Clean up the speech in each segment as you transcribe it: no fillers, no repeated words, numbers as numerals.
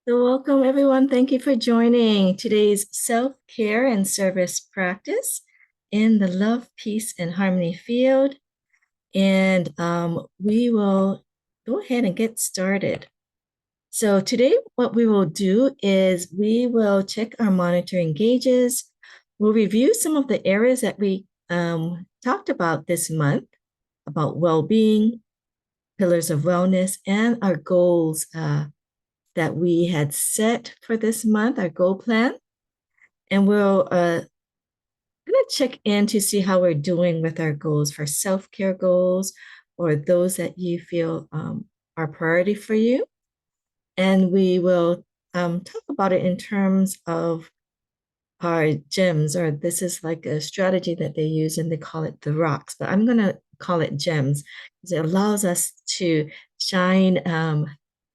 So welcome everyone. Thank you for joining today's self-care and service practice in the love, peace, and harmony field. And we will go ahead and get started. So today what we will do is we will check our monitoring gauges. We'll review some of the areas that we talked about this month about well-being, pillars of wellness, and our goals that we had set for this month, our goal plan. And we'll gonna check in to see how we're doing with our goals for self-care goals or those that you feel are priority for you. And we will talk about it in terms of our gems, or this is like a strategy that they use and they call it the rocks, but I'm gonna call it gems because it allows us to shine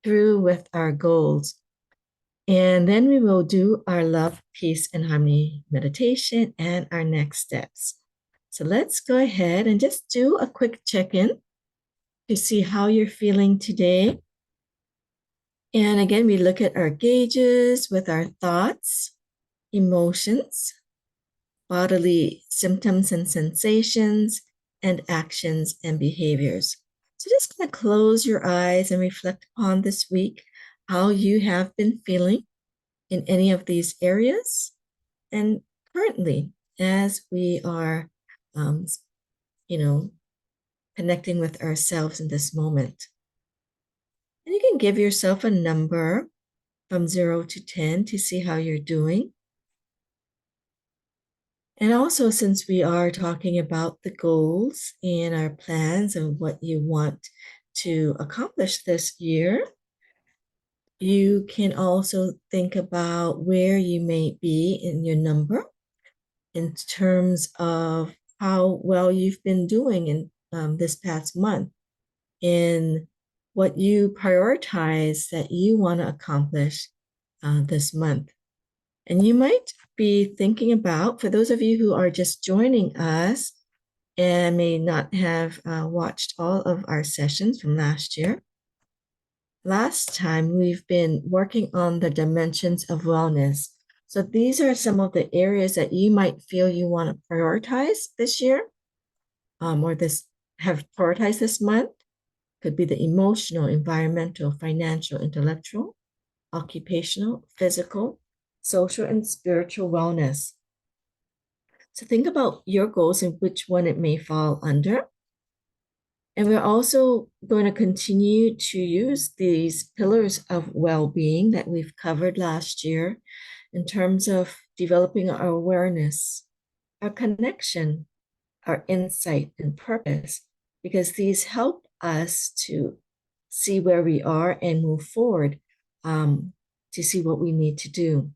through with our goals. And then we will do our love, peace, and harmony meditation and our next steps. So let's go ahead and just do a quick check-in to see how you're feeling today. And again, we look at our gauges with our thoughts, emotions, bodily symptoms and sensations, and actions and behaviors. So just kind of close your eyes and reflect upon this week, how you have been feeling in any of these areas. And currently, as we are, um, you know, connecting with ourselves in this moment, and you can give yourself a number from 0 to 10 to see how you're doing. And also, since we are talking about the goals and our plans and what you want to accomplish this year, you can also think about where you may be in your number in terms of how well you've been doing in this past month, in what you prioritize that you want to accomplish this month. And you might be thinking about, for those of you who are just joining us and may not have watched all of our sessions from last year, last time we've been working on the dimensions of wellness. So these are some of the areas that you might feel you want to prioritize this year, or this have prioritized this month. Could be the emotional, environmental, financial, intellectual, occupational, physical, social, and spiritual wellness. So think about your goals and which one it may fall under. And we're also going to continue to use these pillars of well-being that we've covered last year in terms of developing our awareness, our connection, our insight and purpose, because these help us to see where we are and move forward to see what we need to do.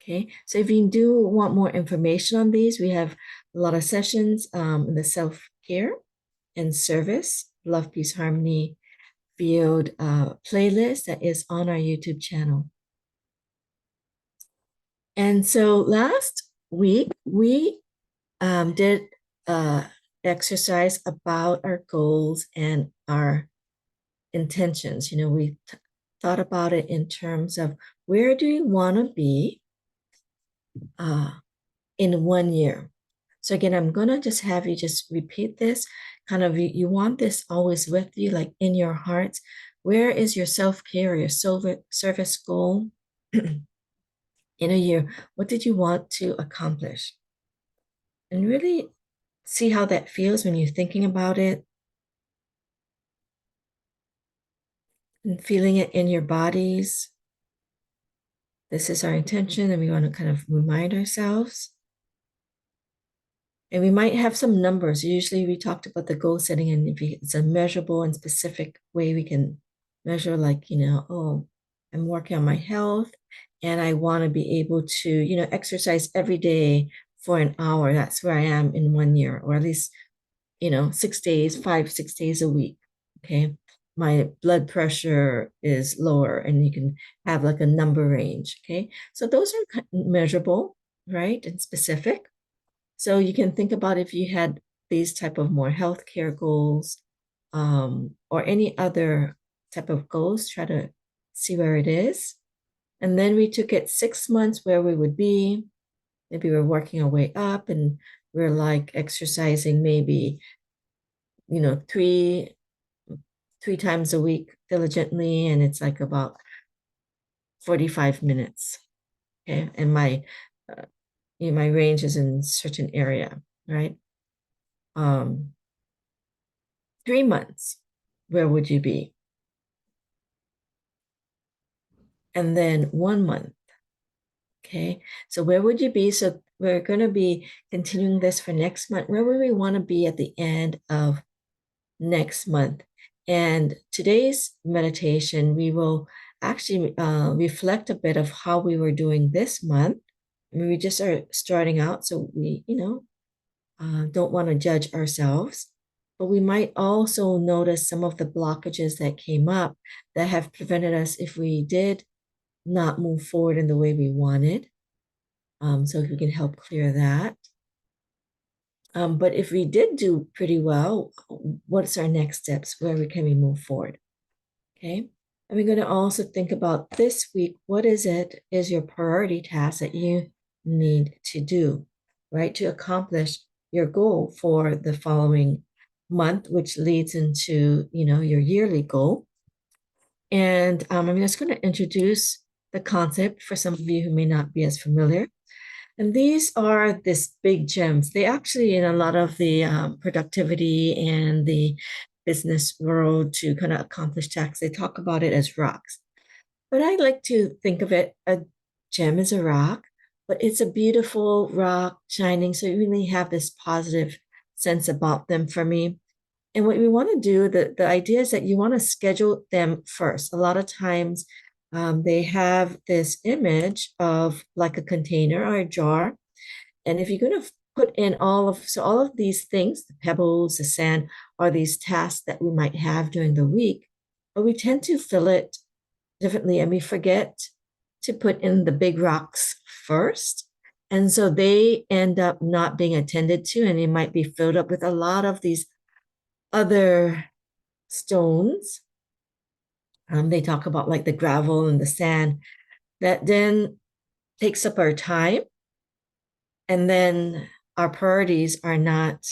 Okay, so if you do want more information on these, we have a lot of sessions in the self-care and service, Love, Peace, Harmony Field playlist that is on our YouTube channel. And so last week, we did exercise about our goals and our intentions. We thought about it in terms of where do you want to be in 1 year. So again, I'm gonna just have you just repeat this. Kind of you want this always with you, like in your heart. Where is your self-care, your service goal in a year? What did you want to accomplish? And really see how that feels when you're thinking about it and feeling it in your bodies. This is our intention, and we want to kind of remind ourselves. And we might have some numbers. Usually we talked about the goal setting, and if it's a measurable and specific way we can measure, like, oh, I'm working on my health and I want to be able to, exercise every day for an hour. That's where I am in 1 year, or at least, 6 days, 6 days a week. Okay. My blood pressure is lower, and you can have like a number range. Okay. So those are measurable, right? And specific. So you can think about if you had these type of more healthcare goals, or any other type of goals, try to see where it is. And then we took it 6 months where we would be. Maybe we're working our way up and we're like exercising maybe, three times a week diligently, and it's like about 45 minutes. Okay. And uh, my range is in certain area, right? 3 months, where would you be? And then 1 month. Okay. So where would you be? So we're going to be continuing this for next month. Where would we want to be at the end of next month? And today's meditation, we will actually reflect a bit of how we were doing this month. I mean, we just are starting out, so we, don't want to judge ourselves. But we might also notice some of the blockages that came up that have prevented us if we did not move forward in the way we wanted. So if we can help clear that. But if we did do pretty well, what's our next steps? Where can we move forward? Okay. And we're going to also think about this week, what is your priority task that you need to do, right? To accomplish your goal for the following month, which leads into, your yearly goal. And I'm just going to introduce the concept for some of you who may not be as familiar. And these are these big gems. They actually, in a lot of the productivity and the business world to kind of accomplish tasks, they talk about it as rocks. But I like to think of it, a gem is a rock, but it's a beautiful rock shining. So you really have this positive sense about them for me. And what we want to do, the idea is that you want to schedule them first. A lot of times they have this image of like a container or a jar. And if you're going to put in all of these things, the pebbles, the sand, are these tasks that we might have during the week, but we tend to fill it differently and we forget to put in the big rocks first. And so they end up not being attended to, and it might be filled up with a lot of these other stones. They talk about like the gravel and the sand that then takes up our time, and then our priorities are not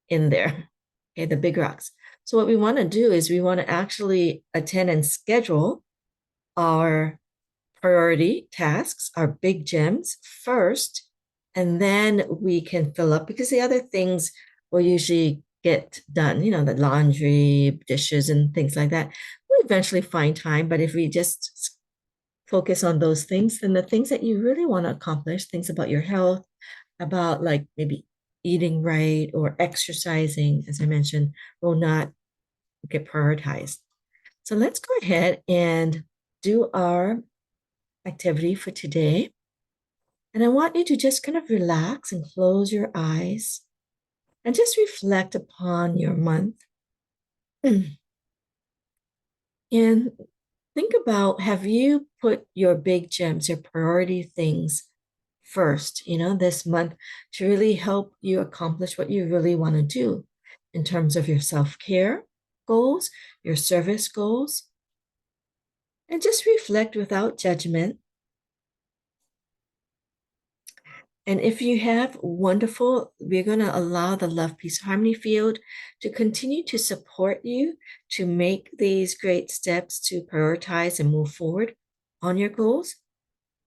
in there. Okay, the big rocks. So what we want to do is we want to actually attend and schedule our priority tasks, our big gems first, and then we can fill up because the other things will usually get done, the laundry, dishes, and things like that. We eventually find time, but if we just focus on those things, then the things that you really want to accomplish, things about your health, about like maybe eating right or exercising, as I mentioned, will not get prioritized. So let's go ahead and do our activity for today. And I want you to just kind of relax and close your eyes and just reflect upon your month. And think about, have you put your big gems, your priority things first, this month to really help you accomplish what you really want to do in terms of your self-care goals, your service goals, and just reflect without judgment. And if you have wonderful, we're going to allow the Love, Peace, Harmony field to continue to support you to make these great steps to prioritize and move forward on your goals.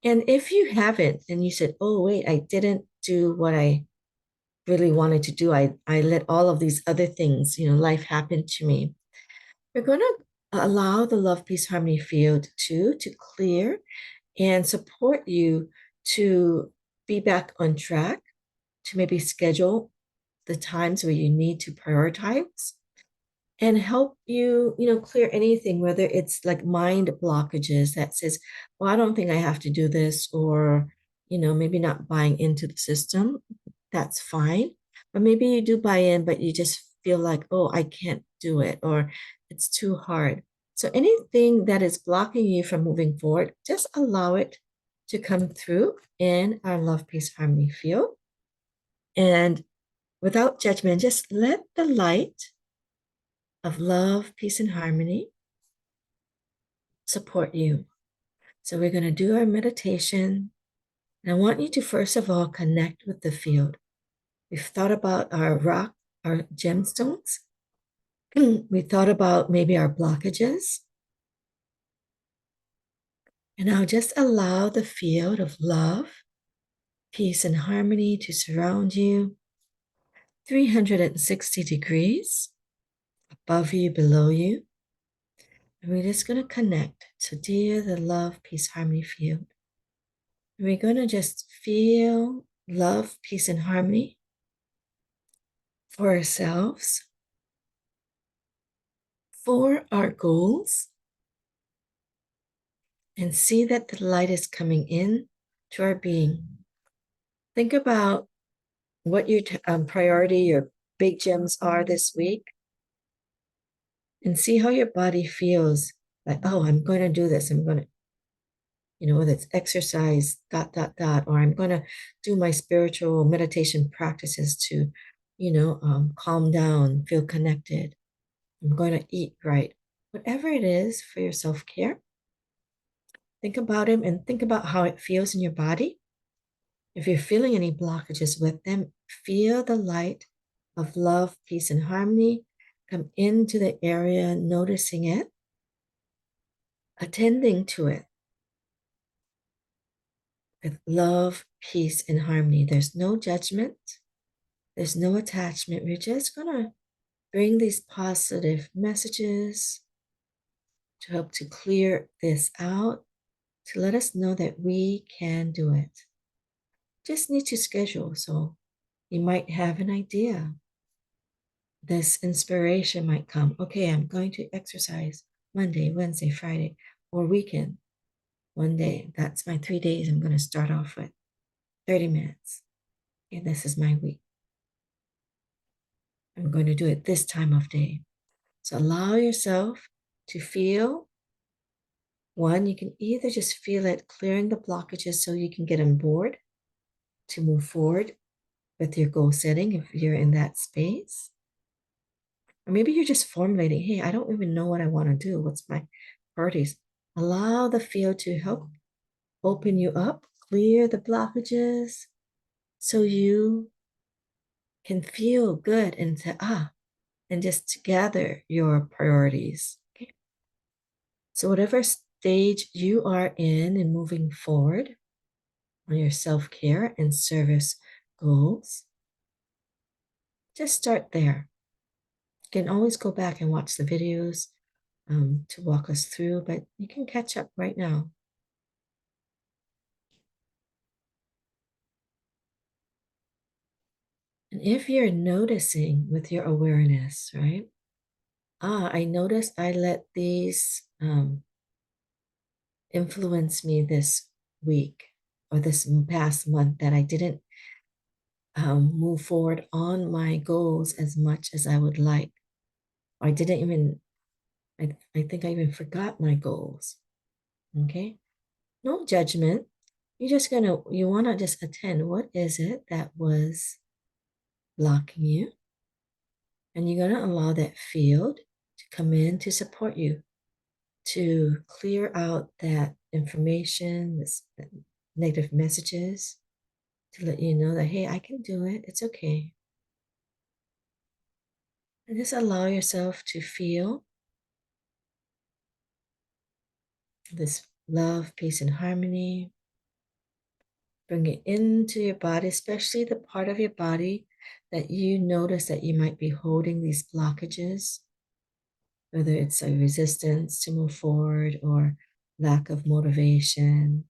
And if you haven't, and you said, oh, wait, I didn't do what I really wanted to do. I let all of these other things, life happen to me. We're going to allow the Love, Peace, Harmony field to clear and support you to be back on track, to maybe schedule the times where you need to prioritize and help you, clear anything, whether it's like mind blockages that says, well, I don't think I have to do this, or, maybe not buying into the system. That's fine. But maybe you do buy in, but you just feel like, oh, I can't do it, or it's too hard. So anything that is blocking you from moving forward, just allow it to come through in our Love, Peace, Harmony field. And without judgment, just let the light of love, peace, and harmony support you. So we're going to do our meditation. And I want you to first of all connect with the field. We've thought about our rock, our gemstones. We thought about maybe our blockages. And now just allow the field of love, peace, and harmony to surround you 360 degrees above you, below you. And we're just going to connect to the love, peace, harmony field. And we're going to just feel love, peace, and harmony for ourselves, for our goals, and see that the light is coming in to our being. Think about what your priority, your big gems are this week, and see how your body feels. Like, oh, I'm going to do this. I'm going to, whether it's exercise, or I'm going to do my spiritual meditation practices to, calm down, feel connected. I'm going to eat right. Whatever it is for your self-care, think about it and think about how it feels in your body. If you're feeling any blockages with them, feel the light of love, peace, and harmony come into the area, noticing it, attending to it with love, peace, and harmony. There's no judgment. There's no attachment. We're just going to bring these positive messages to help to clear this out, to let us know that we can do it. Just need to schedule. So you might have an idea. This inspiration might come. Okay, I'm going to exercise Monday, Wednesday, Friday, or weekend. One day. That's my 3 days. I'm going to start off with 30 minutes. Okay, this is my week. I'm going to do it this time of day. So allow yourself to feel. One, you can either just feel it clearing the blockages so you can get on board to move forward with your goal setting if you're in that space. Or maybe you're just formulating, hey, I don't even know what I want to do. What's my priorities? Allow the field to help open you up, clear the blockages so you can feel good and say, and just gather your priorities. Okay. So whatever stage you are in moving forward on your self-care and service goals, just start there. You can always go back and watch the videos to walk us through, but you can catch up right now. And if you're noticing with your awareness, right? I noticed I let these influence me this week or this past month, that I didn't move forward on my goals as much as I would like. I didn't even, I think I even forgot my goals. Okay. No judgment. You want to just attend. What is it that was blocking you? And you're going to allow that field to come in to support you, to clear out that information, this negative messages, to let you know that, hey, I can do it. It's okay. And just allow yourself to feel this love, peace, and harmony. Bring it into your body, especially the part of your body that you notice that you might be holding these blockages, whether it's a resistance to move forward or lack of motivation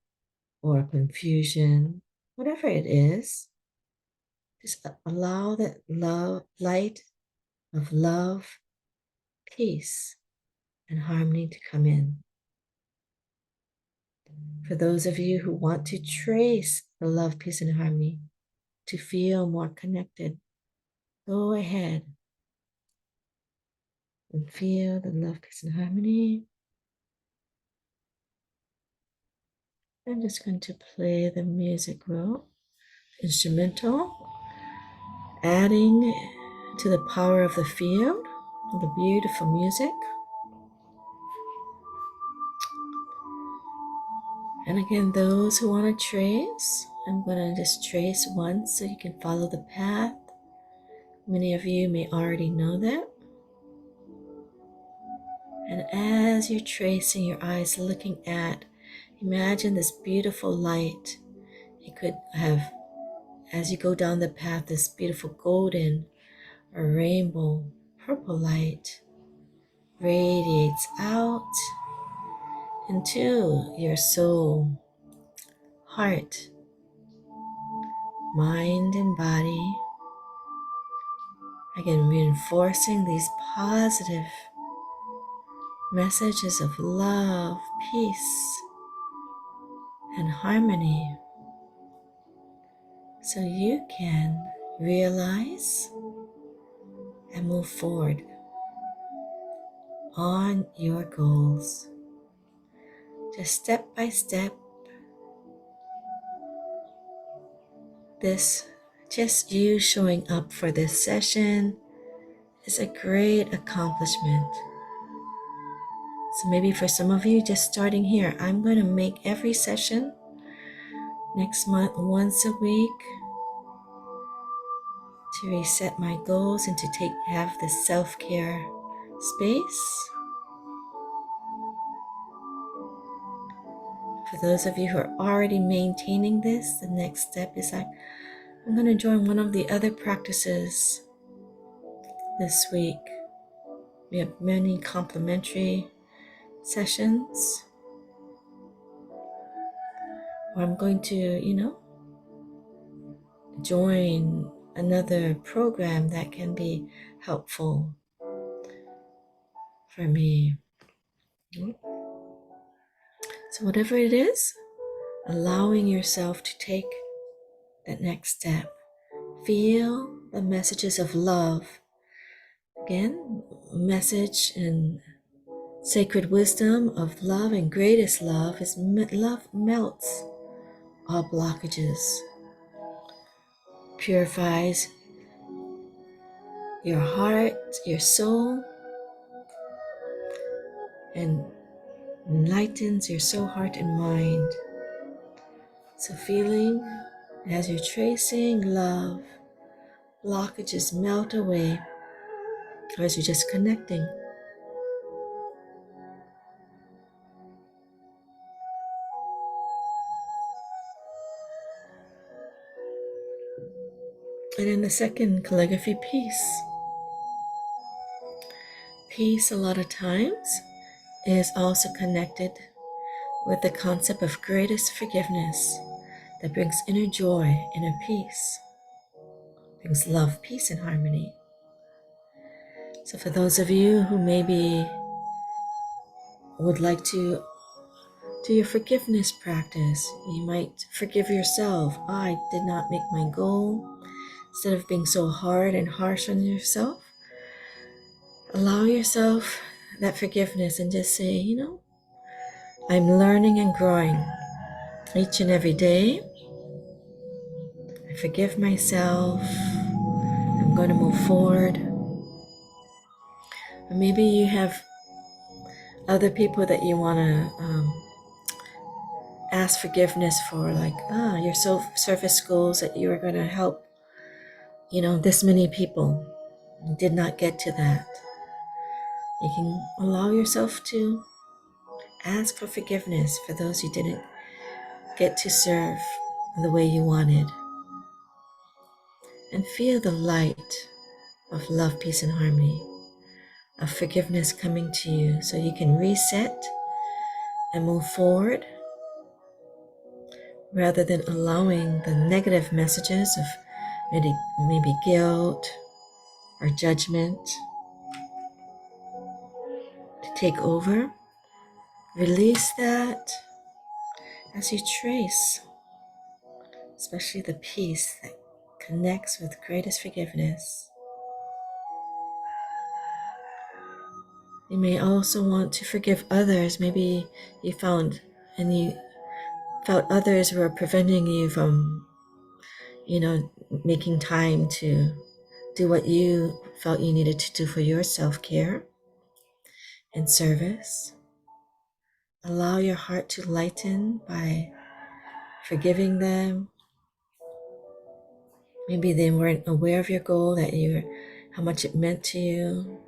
or confusion, whatever it is. Just allow that light of love, peace, and harmony to come in. For those of you who want to trace the love, peace, and harmony to feel more connected, go ahead and feel the love, peace, and harmony. I'm just going to play the music roll, instrumental, adding to the power of the field, the beautiful music. And again, those who want to trace, I'm going to just trace once so you can follow the path. Many of you may already know that. And as you're tracing, your eyes looking at, imagine this beautiful light. You could have, as you go down the path, this beautiful golden or rainbow purple light radiates out into your soul, heart, mind, and body. Again, reinforcing these positive messages of love, peace, and harmony, so you can realize and move forward on your goals. Just step by step, just you showing up for this session is a great accomplishment. So maybe for some of you just starting here, I'm going to make every session next month once a week to reset my goals and to have this self-care space. For those of you who are already maintaining this, the next step is I'm going to join one of the other practices this week. We have many complimentary sessions where I'm going to, join another program that can be helpful for me. So whatever it is, allowing yourself to take that next step. Feel the messages of love. Again, message and sacred wisdom of love and greatest love is love melts all blockages, purifies your heart, your soul, and enlightens your soul, heart, and mind. So feeling as you're tracing love, blockages melt away, or as you're just connecting. And then the second calligraphy piece. Peace a lot of times is also connected with the concept of greatest forgiveness that brings inner joy, inner peace, brings love, peace, and harmony. So for those of you who maybe would like to do your forgiveness practice, you might forgive yourself. I did not make my goal. Instead of being so hard and harsh on yourself, allow yourself that forgiveness and just say, I'm learning and growing each and every day. I forgive myself. I'm going to move forward. Or maybe you have other people that you want to ask forgiveness for, like your service goals that you are going to help, this many people. You did not get to that. You can allow yourself to ask for forgiveness for those you didn't get to serve the way you wanted. And feel the light of love, peace, and harmony, of forgiveness coming to you so you can reset and move forward rather than allowing the negative messages of maybe guilt or judgment to take over. Release that as you trace, especially the peace that connects with greatest forgiveness. You may also want to forgive others. Maybe you felt others were preventing you from, making time to do what you felt you needed to do for your self-care and service. Allow your heart to lighten by forgiving them. Maybe they weren't aware of your goal, how much it meant to you.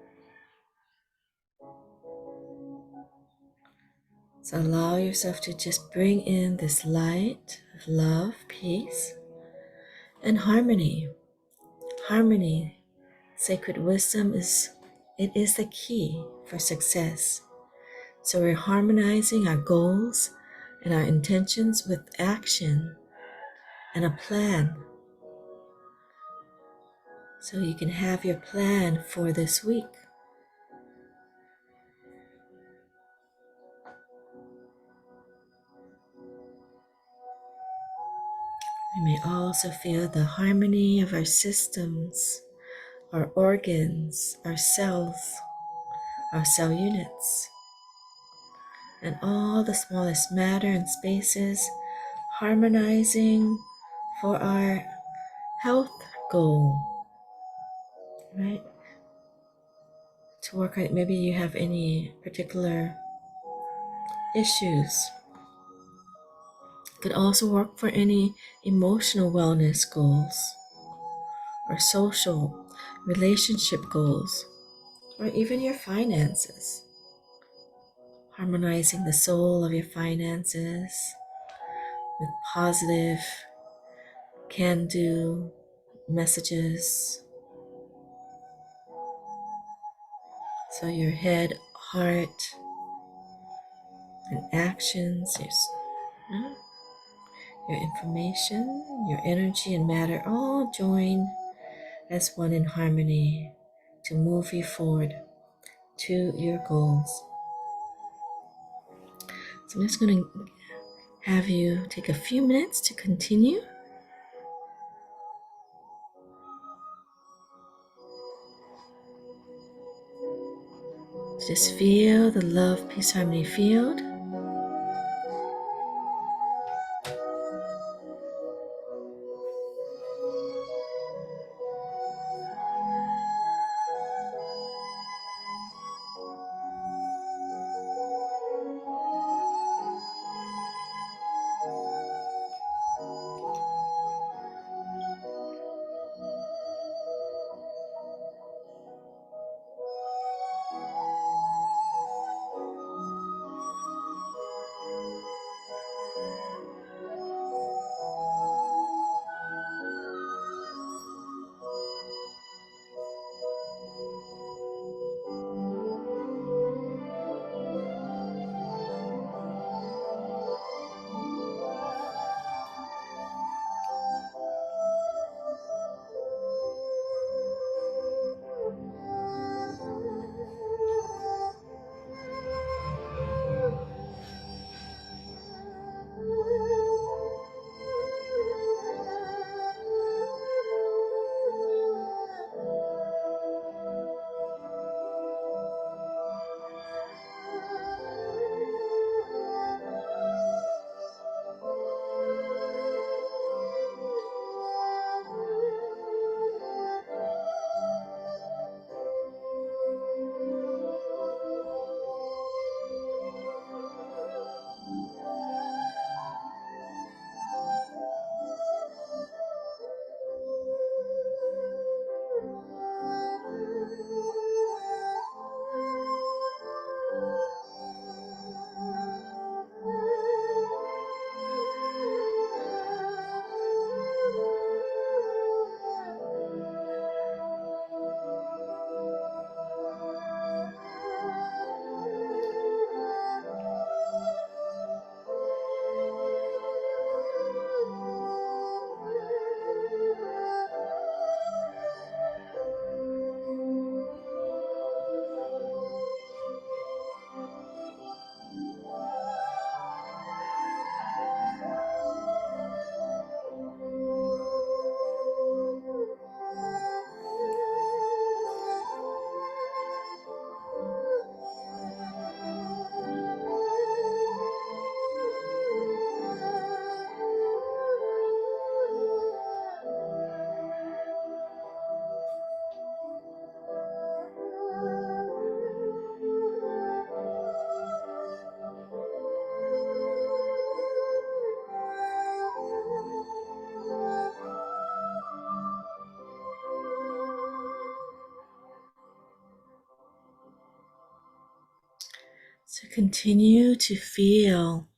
So allow yourself to just bring in this light of love, peace, and harmony. Harmony, sacred wisdom is the key for success. So we're harmonizing our goals and our intentions with action and a plan. So you can have your plan for this week. We may also feel the harmony of our systems, our organs, our cells, our cell units, and all the smallest matter and spaces harmonizing for our health goal, right? To work on it, maybe you have any particular issues. Could also work for any emotional wellness goals or social relationship goals, or even your finances. Harmonizing the soul of your finances with positive, can-do messages. So your head, heart, and actions, your information, your energy and matter all join as one in harmony to move you forward to your goals. So I'm just going to have you take a few minutes to continue. Just feel the love, peace, harmony field. continue to feel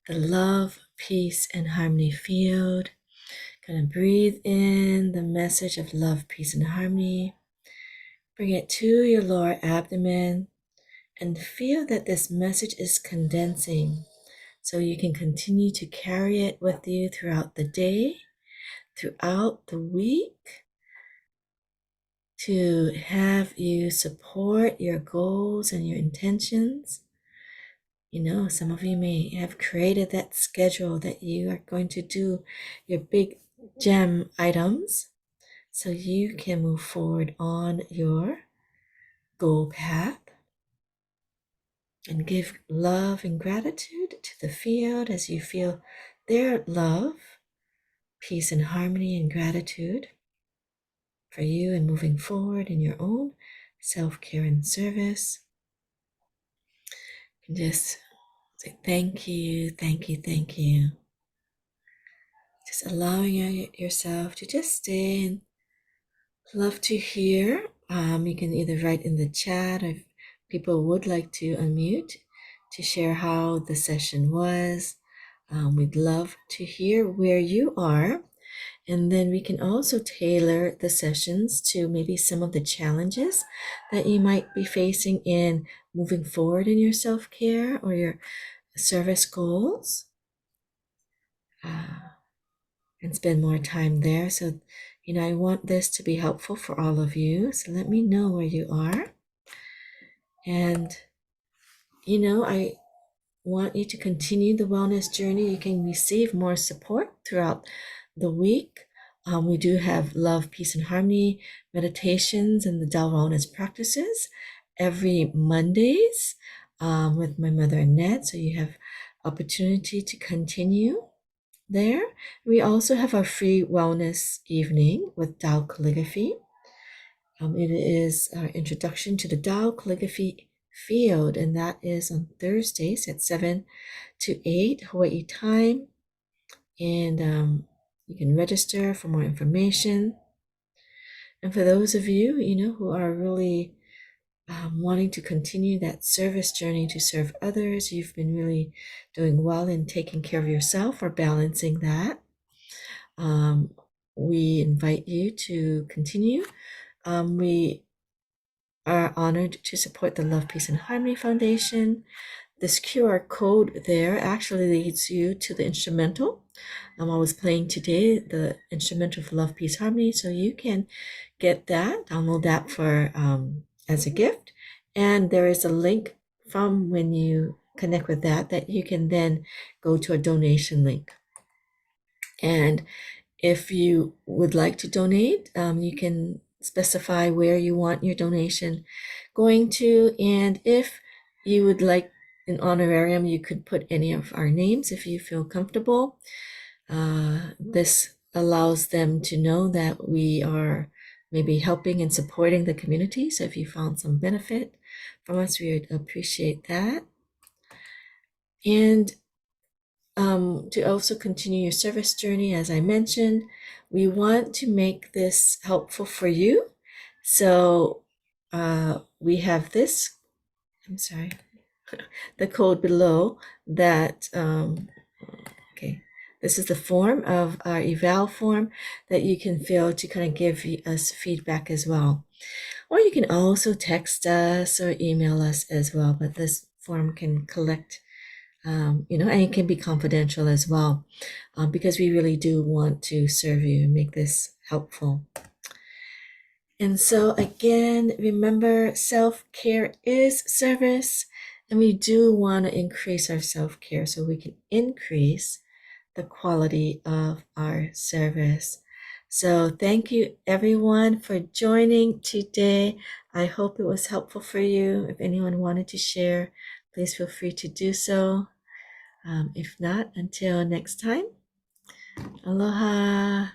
the love, peace, and harmony field. Kind of breathe in the message of love, peace, and harmony. Bring it to your lower abdomen and feel that this message is condensing so you can continue to carry it with you throughout the day, throughout the week, to have you support your goals and your intentions. You know, some of you may have created that schedule that you are going to do your big gem items so you can move forward on your goal path and give love and gratitude to the field as you feel their love, peace and harmony and gratitude for you and moving forward in your own self-care and service. And just say thank you, thank you, thank you. Just allowing yourself to just stay and love to hear. You can either write in the chat or if people would like to unmute to share how the session was. We'd love to hear where you are. And then we can also tailor the sessions to maybe some of the challenges that you might be facing in moving forward in your self-care or your service goals. And spend more time there. So, you know, I want this to be helpful for all of you. So let me know where you are. And, you know, I want you to continue the wellness journey. You can receive more support throughout the week. We do have love, peace, and harmony meditations and the Tao wellness practices every Mondays with my mother Annette. So you have opportunity to continue there. We also have our free wellness evening with Tao Calligraphy. It is our introduction to the Tao Calligraphy field, and that is on Thursdays at 7 to 8 Hawaii time. And you can register for more information. And for those of you, you know, who are really wanting to continue that service journey to serve others, you've been really doing well in taking care of yourself or balancing that. We invite you to continue. We are honored to support the Love, Peace, and Harmony Foundation. This QR code there actually leads you to the instrumental. I was playing today the instrumental for Love, Peace, Harmony, so you can get that, download that for as a gift. And there is a link from when you connect with that you can then go to a donation link. And if you would like to donate, you can specify where you want your donation going to. And if you would like an honorarium, you could put any of our names if you feel comfortable. This allows them to know that we are maybe helping and supporting the community. So if you found some benefit from us, we would appreciate that. And to also continue your service journey, as I mentioned, we want to make this helpful for you. So we have this, I'm sorry, the code below that, okay, this is the form of our eval form that you can fill to kind of give us feedback as well. Or you can also text us or email us as well, but this form can collect you know, and it can be confidential as well, because we really do want to serve you and make this helpful. And so again, remember, self-care is service, and we do want to increase our self-care so we can increase the quality of our service. So thank you everyone for joining today. I hope it was helpful for you. If anyone wanted to share, please feel free to do so. If not, until next time, aloha.